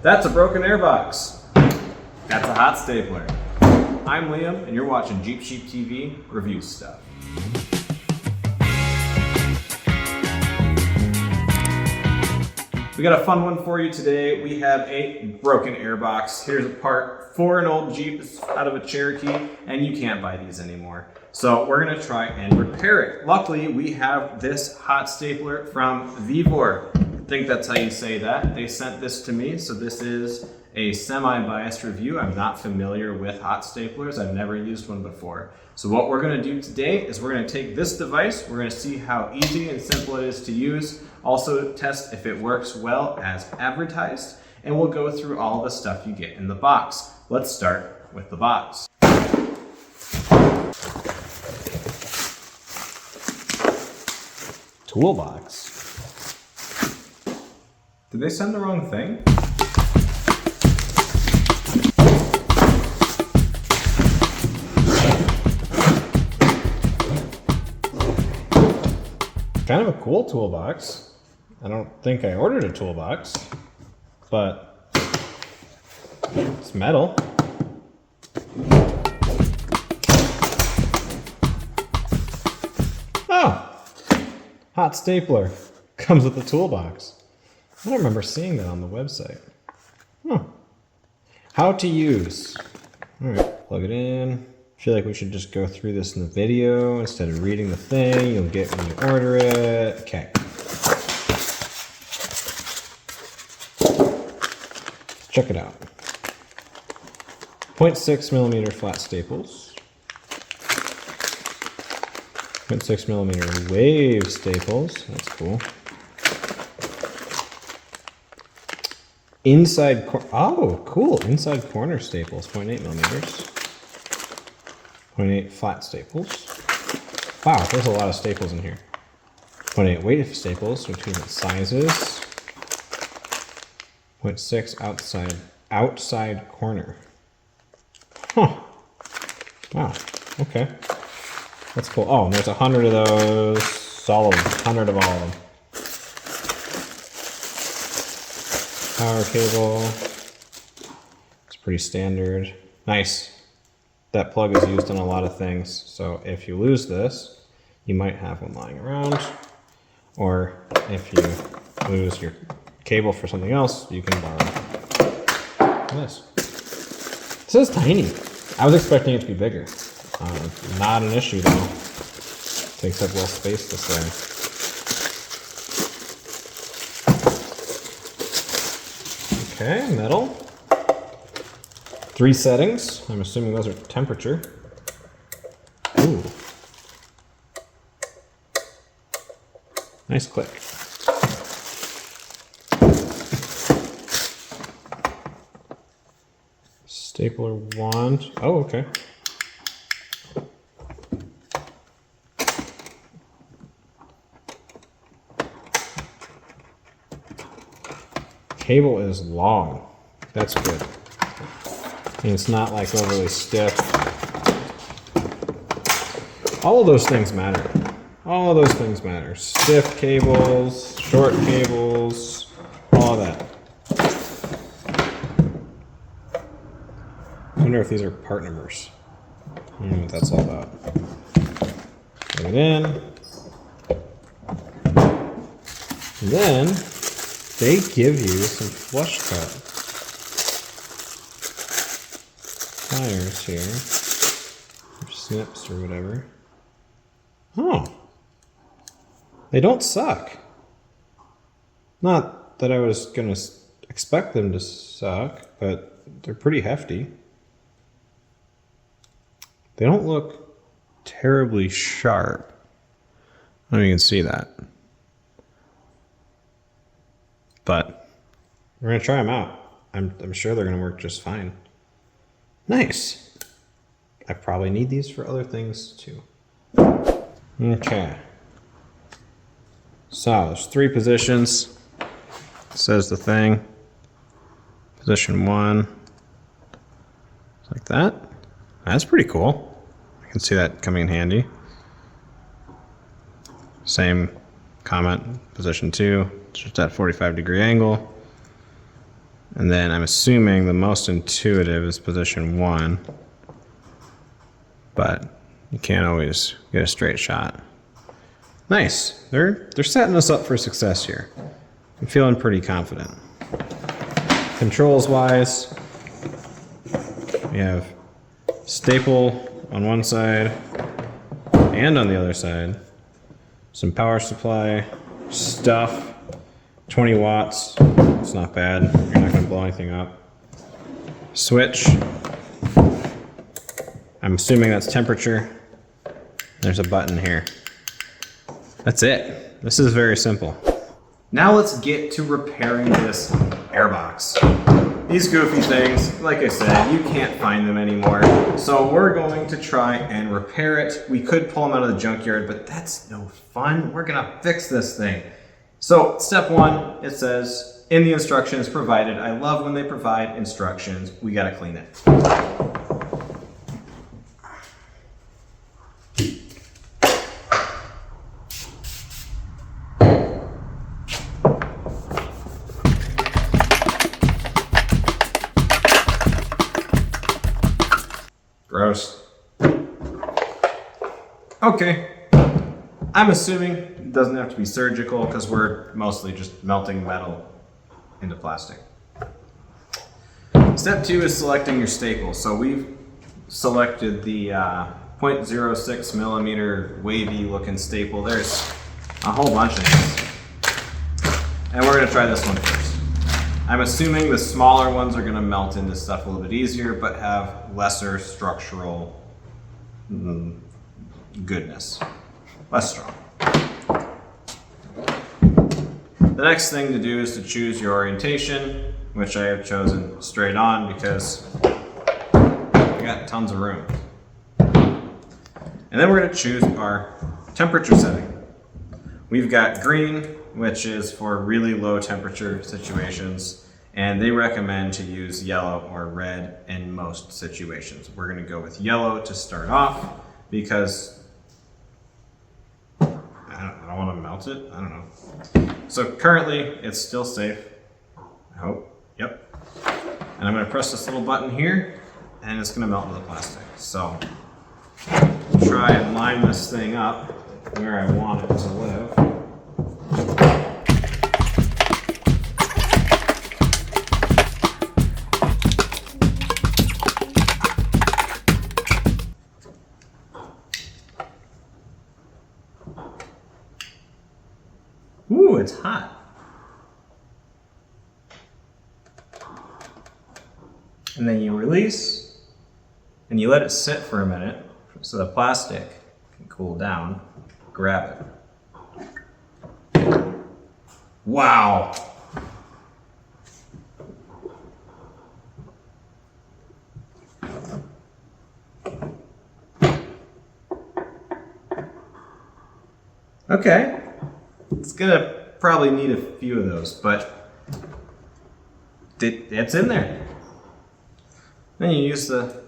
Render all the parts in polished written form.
That's a broken airbox. That's a hot stapler. I'm Liam, and you're watching Jeep Sheep TV review stuff. We got a fun one for you today. We have a broken airbox. Here's a part for an old Jeep out of a Cherokee, and you can't buy these anymore. So we're gonna try and repair it. Luckily, we have this hot stapler from Vevor. I think that's how you say that. They sent this to me, so this is a semi-biased review. I'm not familiar with hot staplers. I've never used one before. So what we're gonna do today is we're gonna take this device, we're gonna see how easy and simple it is to use, also test if it works well as advertised, and we'll go through all the stuff you get in the box. Let's start with the box. Toolbox. Did they send the wrong thing? Kind of a cool toolbox. I don't think I ordered a toolbox, but it's metal. Oh, hot stapler comes with a toolbox. I don't remember seeing that on the website. Huh. How to use. All right, plug it in. I feel like we should just go through this in the video instead of reading the thing. You'll get when you order it. Okay. Let's check it out. 0.6 millimeter flat staples. 0.6 millimeter wave staples. That's cool. Inside oh, cool. Inside corner staples. 0.8 millimeters. 0.8 flat staples. Wow, there's a lot of staples in here. 0.8 weight staples, which means sizes. 0.6 outside corner. Huh. Wow. Okay. That's cool. Oh, and there's 100 of those. Solid 100 of all of them. Power cable. It's pretty standard. Nice. That plug is used on a lot of things, so if you lose this, you might have one lying around, or if you lose your cable for something else, you can borrow this. This is tiny. I was expecting it to be bigger. Not an issue though. Takes up less space this way. Okay, metal. 3 settings. I'm assuming those are temperature. Ooh. Nice click. Stapler wand. Oh, okay. Cable is long. That's good. And it's not like overly stiff. All of those things matter. All of those things matter. Stiff cables, short cables, all of that. I wonder if these are part numbers. I don't know what that's all about. Put it in. And then they give you some flush cut pliers here, or snips or whatever. Oh, they don't suck. Not that I was gonna expect them to suck, but they're pretty hefty. They don't look terribly sharp. I don't know if you can see that. But we're gonna try them out. I'm sure they're gonna work just fine. Nice. I probably need these for other things too. Okay. So there's 3 positions. Says the thing. Position 1. Like that. That's pretty cool. I can see that coming in handy. Same comment, position 2, just at 45-degree angle. And then I'm assuming the most intuitive is position 1, but you can't always get a straight shot. Nice. They're setting us up for success here. I'm feeling pretty confident. Controls wise, we have staple on one side and on the other side. Some power supply stuff, 20 watts. It's not bad. You're not going to blow anything up. Switch. I'm assuming that's temperature. There's a button here. That's it. This is very simple. Now let's get to repairing this airbox. These goofy things, like I said, you can't find them anymore. So we're going to try and repair it. We could pull them out of the junkyard, but that's no fun. We're gonna fix this thing. So step 1, it says, in the instructions provided. I love when they provide instructions. We gotta clean it. Gross. Okay. I'm assuming it doesn't have to be surgical because we're mostly just melting metal into plastic. Step 2 is selecting your staple. So we've selected the 0.06 millimeter wavy looking staple. There's a whole bunch of these. And we're gonna try this one first. I'm assuming the smaller ones are gonna melt into stuff a little bit easier, but have lesser structural goodness. Less strong. The next thing to do is to choose your orientation, which I have chosen straight on because I got tons of room. And then we're gonna choose our temperature setting. We've got green, which is for really low temperature situations, and they recommend to use yellow or red in most situations. We're gonna go with yellow to start off because I don't wanna melt it, I don't know. So currently it's still safe, I hope, yep. And I'm gonna press this little button here and it's gonna melt into the plastic. So try and line this thing up where I want it to live. Ooh, it's hot. And then you release and you let it sit for a minute so the plastic can cool down. Grab it. Wow. Okay. It's gonna probably need a few of those, but it's in there. Then you use the,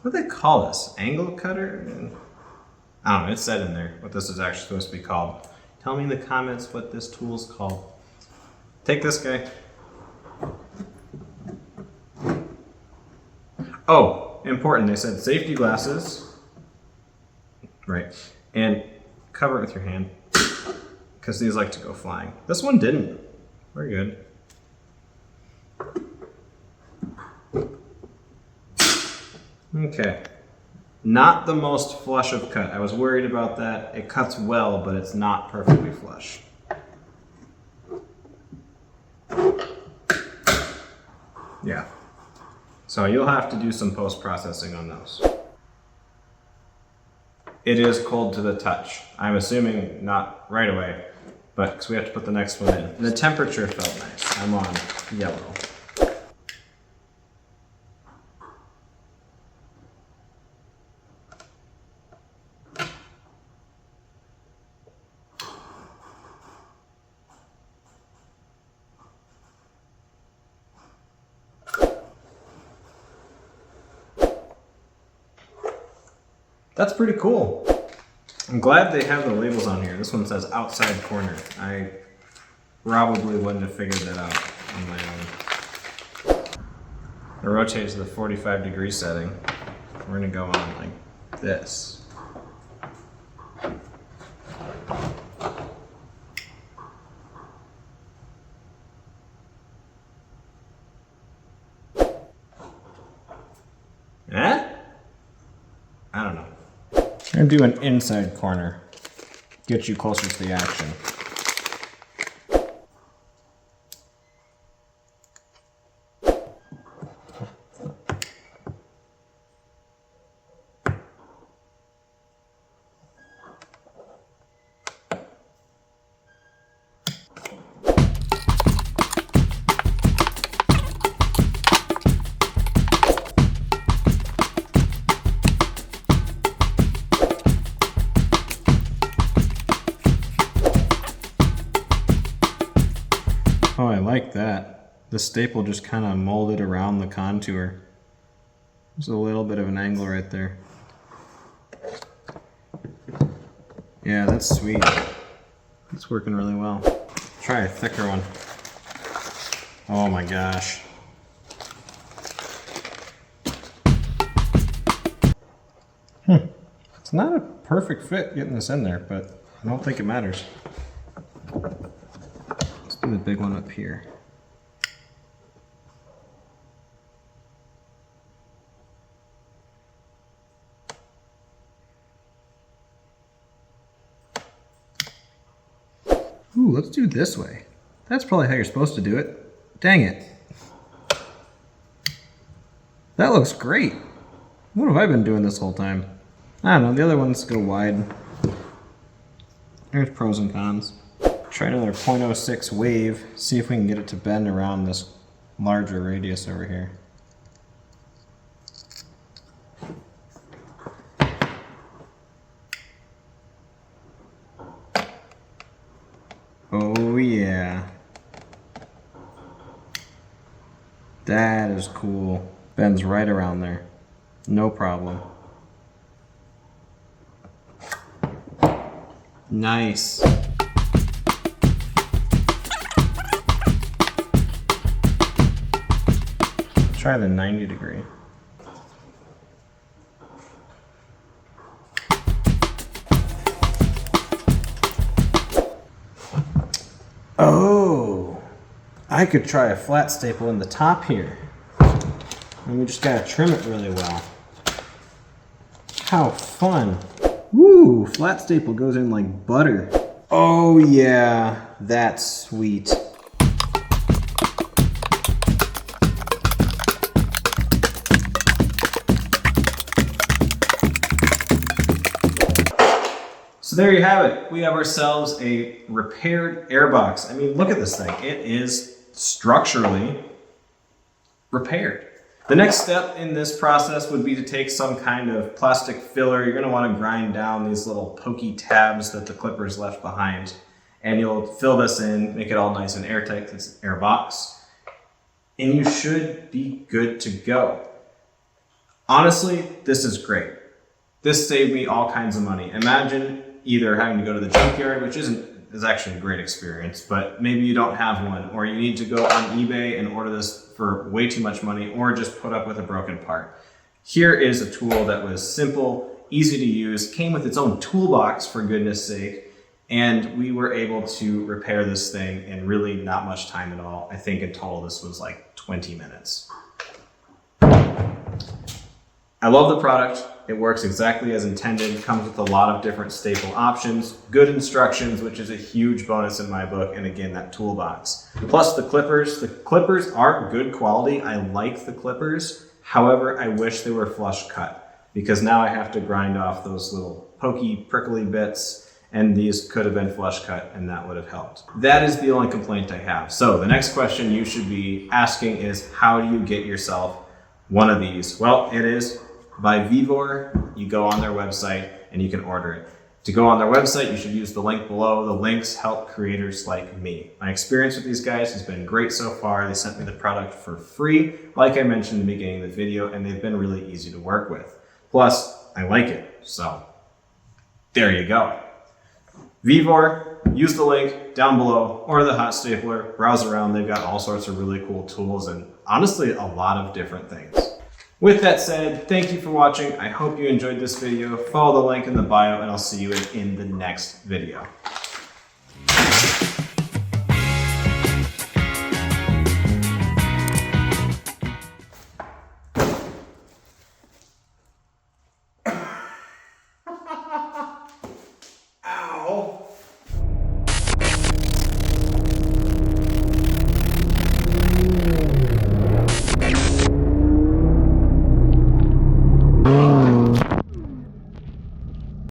what do they call this? Angle cutter? I don't know, it said in there what this is actually supposed to be called. Tell me in the comments what this tool's called. Take this guy. Oh, important, they said safety glasses. Right, and cover it with your hand, because these like to go flying. This one didn't. We're good. Okay. Not the most flush of cut. I was worried about that. It cuts well, but it's not perfectly flush. Yeah. So you'll have to do some post-processing on those. It is cold to the touch. I'm assuming not right away, but because we have to put the next one in. The temperature felt nice. I'm on yellow. That's pretty cool. I'm glad they have the labels on here. This one says outside corner. I probably wouldn't have figured that out on my own. I rotate to the 45-degree setting. We're gonna go on like this. I don't know. I'm gonna do an inside corner. Get you closer to the action. Oh, I like that. The staple just kind of molded around the contour. There's a little bit of an angle right there. Yeah, that's sweet. It's working really well. Try a thicker one. Oh my gosh. It's not a perfect fit getting this in there, but I don't think it matters. The big one up here. Ooh, let's do it this way. That's probably how you're supposed to do it. Dang it. That looks great. What have I been doing this whole time? I don't know, the other ones go wide. There's pros and cons. Try another 0.06 wave, see if we can get it to bend around this larger radius over here. Oh yeah. That is cool. Bends right around there. No problem. Nice. Try the 90-degree. Oh, I could try a flat staple in the top here. And we just gotta trim it really well. How fun. Woo, flat staple goes in like butter. Oh yeah, that's sweet. So there you have it. We have ourselves a repaired Airbox. I mean, look at this thing. It is structurally repaired. The next step in this process would be to take some kind of plastic filler. You're gonna wanna grind down these little pokey tabs that the clippers left behind. And you'll fill this in, make it all nice and airtight because it's an Airbox. And you should be good to go. Honestly, this is great. This saved me all kinds of money. Imagine either having to go to the junkyard, which is actually a great experience, but maybe you don't have one, or you need to go on eBay and order this for way too much money, or just put up with a broken part. Here is a tool that was simple, easy to use, came with its own toolbox for goodness sake, and we were able to repair this thing in really not much time at all. I think in total this was like 20 minutes. I love the product. It works exactly as intended, comes with a lot of different staple options, good instructions, which is a huge bonus in my book, and again, that toolbox. Plus the clippers are good quality. I like the clippers. However, I wish they were flush cut because now I have to grind off those little pokey, prickly bits, and these could have been flush cut and that would have helped. That is the only complaint I have. So the next question you should be asking is, how do you get yourself one of these? Well, it is by Vevor. You go on their website and you can order it. To go on their website, you should use the link below. The links help creators like me. My experience with these guys has been great so far. They sent me the product for free, like I mentioned in the beginning of the video, and they've been really easy to work with. Plus, I like it, so there you go. Vevor, use the link down below, or the Hot Stapler, browse around. They've got all sorts of really cool tools and honestly a lot of different things. With that said, thank you for watching. I hope you enjoyed this video. Follow the link in the bio and I'll see you in the next video.